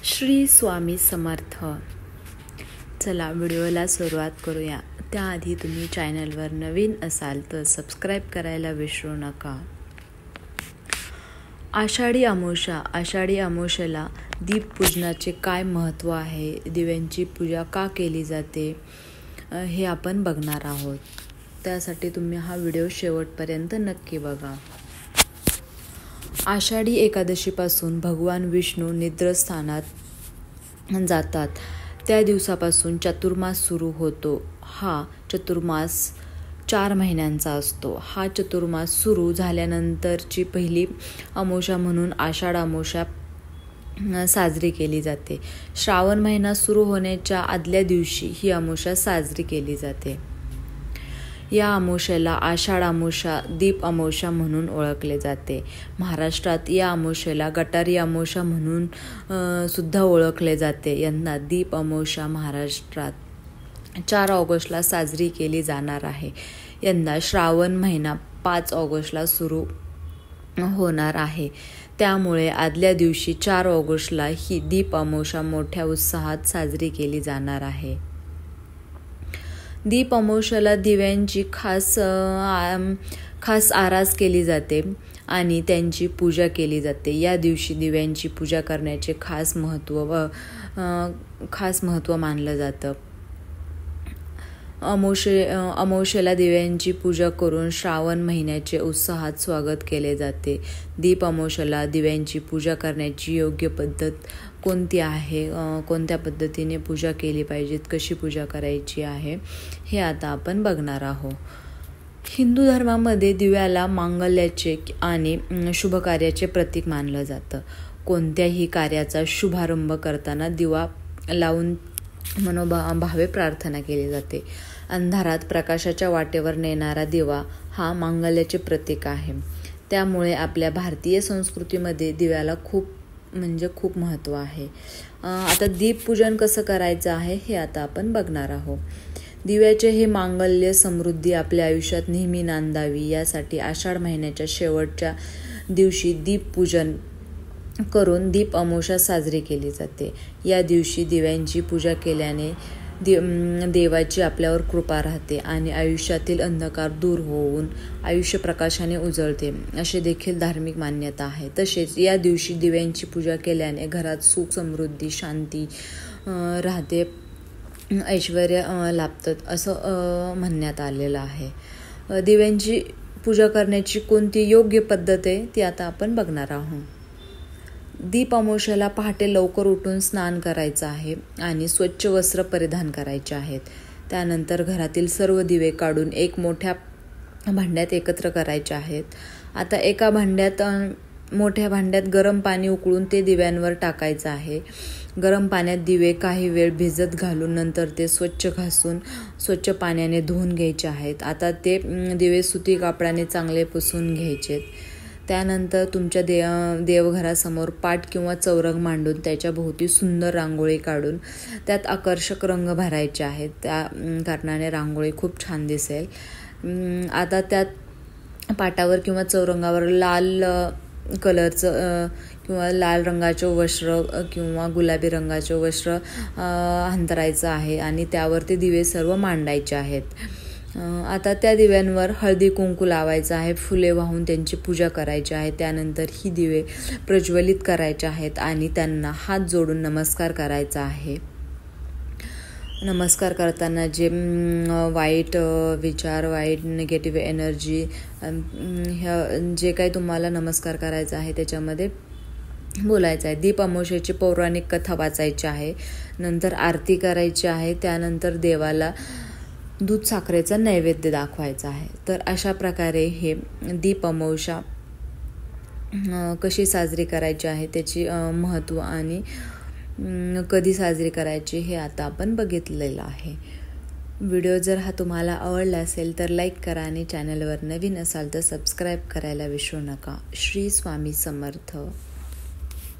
श्री स्वामी समर्थ. चला व्हिडिओला सुरुवात करूया. त्याआधी तुम्ही चॅनलवर नवीन असाल तर सबस्क्राईब करायला विसरू नका. आषाढी अमावस्येला दीपपूजनाचे काय महत्त्व आहे, दिव्यांची पूजा का केली जाते हे आपण बघणार आहोत. त्यासाठी तुम्ही हा व्हिडिओ शेवटपर्यंत नक्की बघा. आषाढी एकादशीपासून भगवान विष्णू निद्रास्थानात जातात. त्या दिवसापासून चातुर्मास सुरू होतो. हा चातुर्मास 4 महिन्यांचा असतो. हा चातुर्मास सुरू झाल्यानंतरची पहिली अमावस्या म्हणून आषाढ अमावस्या साजरी केली जाते. श्रावण महिना सुरू होण्याच्या आदल्या दिवशी ही अमावस्या साजरी केली जाते. या अमावस्येला आषाढ अमावस्या, दीप अमावस्या म्हणून ओळखले जाते. महाराष्ट्रात या अमावस्येला गटारी अमावस्या म्हणून सुद्धा ओळखले जाते. यंदा दीप अमावस्या महाराष्ट्रात 4 ऑगस्टला साजरी केली जाणार आहे. यंदा श्रावण महिना 5 ऑगस्टला सुरू होणार आहे. त्यामुळे आदल्या दिवशी 4 ऑगस्टला ही दीप अमावस्या मोठ्या उत्साहात साजरी केली जाणार आहे. दीप अमावस्येला दिव्यांची खास आरास केली जाते आणि त्यांची पूजा केली जाते. या दिवशी दिव्यांची पूजा करण्याचे खास महत्त्व मानलं जातं. अमावस्येला दिव्यांची पूजा करून श्रावण महिन्याचे उत्साहात स्वागत केले जाते. दीप अमावस्येला दिव्यांची पूजा करण्याची योग्य पद्धत कोणती आहे, कोणत्या पद्धतीने पूजा केली पाहिजे, कशी पूजा करायची आहे हे आता आपण बघणार आहोत. हिंदू धर्मामध्ये दिव्याला मांगल्याचे आणि शुभ कार्याचे प्रतीक मानलं जातं. कोणत्याही कार्याचा शुभारंभ करताना दिवा लावून मनोभावे प्रार्थना केली जाते. अंधारात प्रकाशाच्या वाटेवर नेणारा दिवा हा मांगल्याचे प्रतीक आहे. त्यामुळे आपल्या भारतीय संस्कृतीमध्ये दिव्याला खूप महत्त्व आहे. आता दीपपूजन कसं करायचं आहे हे आता आपण बघणार आहोत. दिव्याचे हे मांगल्य समृद्धी आपल्या आयुष्यात नेहमी नांदावी यासाठी आषाढ महिन्याच्या शेवटच्या दिवशी दीपपूजन करून दीप अमावस्या साजरी केली जाते. या दिवशी दिव्यांची पूजा केल्याने देवाची आपल्यावर कृपा राहते आणि आयुष्यातील अंधकार दूर होऊन आयुष्य प्रकाशाने उजळते असे देखील धार्मिक मान्यता आहे. तसेच या दिवशी दिव्यांची पूजा केल्याने घरात सुख, समृद्धी, शांती राहते, ऐश्वर्य लाभतं असं म्हणण्यात आलेलं आहे. दिव्यांची पूजा करण्याची कोणती योग्य पद्धत आहे ती आता आपण बघणार आहोत. दीप अमावस्येला पहाटे लवकर उठून स्नान करायचं आहे आणि स्वच्छ वस्त्र परिधान करायचे आहेत. त्यानंतर घरातील सर्व दिवे काढून एक मोठ्या भांड्यात एकत्र करायचे आहेत. आता एका मोठ्या भांड्यात गरम पाणी उकळून ते दिव्यांवर टाकायचं आहे. गरम पाण्यात दिवे काही वेळ भिजत घालून नंतर ते स्वच्छ घासून स्वच्छ पाण्याने धुवून घ्यायचे आहेत. आता ते दिवे सुती कापडाने चांगले पुसून घ्यायचे. त्यानंतर तुमच्या देवघरासमोर पाट किंवा चौरंग मांडून त्याच्या भोवती सुंदर रांगोळी काढून त्यात आकर्षक रंग भरायचे आहेत. त्या कारणाने रांगोळी खूप छान दिसेल. आता त्यात पाटावर किंवा चौरंगावर लाल कलरचं किंवा लाल रंगाचं वस्त्र किंवा गुलाबी रंगाचं वस्त्र अंतरायचं आहे आणि त्यावर ते दिवे सर्व मांडायचे आहेत. आता त्या दिव्यांवर हळदी कुंकू लावायचं आहे, फुले वाहून त्यांची पूजा करायची आहे. त्यानंतर ही दिवे प्रज्वलित करायचे आहेत आणि त्यांना हात जोडून नमस्कार करायचा आहे. नमस्कार करताना जे वाईट विचार, वाईट निगेटिव्ह एनर्जी जे काही तुम्हाला नमस्कार करायचा आहे त्याच्यामध्ये बोलायचं आहे. दीप अमावस्येची पौराणिक कथा वाचायची आहे. नंतर आरती करायची आहे. त्यानंतर देवाला दूध साखरेचा नैवेद्य दाखवायचा आहे. तर अशा प्रकारे हे दीप अमावस्या कशी साजरी करायची आहे, त्याची महत्त्व आणि कधी साजरी करायची हे आता आपण बघितलेलं आहे. व्हिडिओ जर हा तुम्हाला आवडला असेल तर लाईक करा आणि चॅनलवर नवीन असाल तर सबस्क्राईब करायला विसरू नका. श्री स्वामी समर्थ.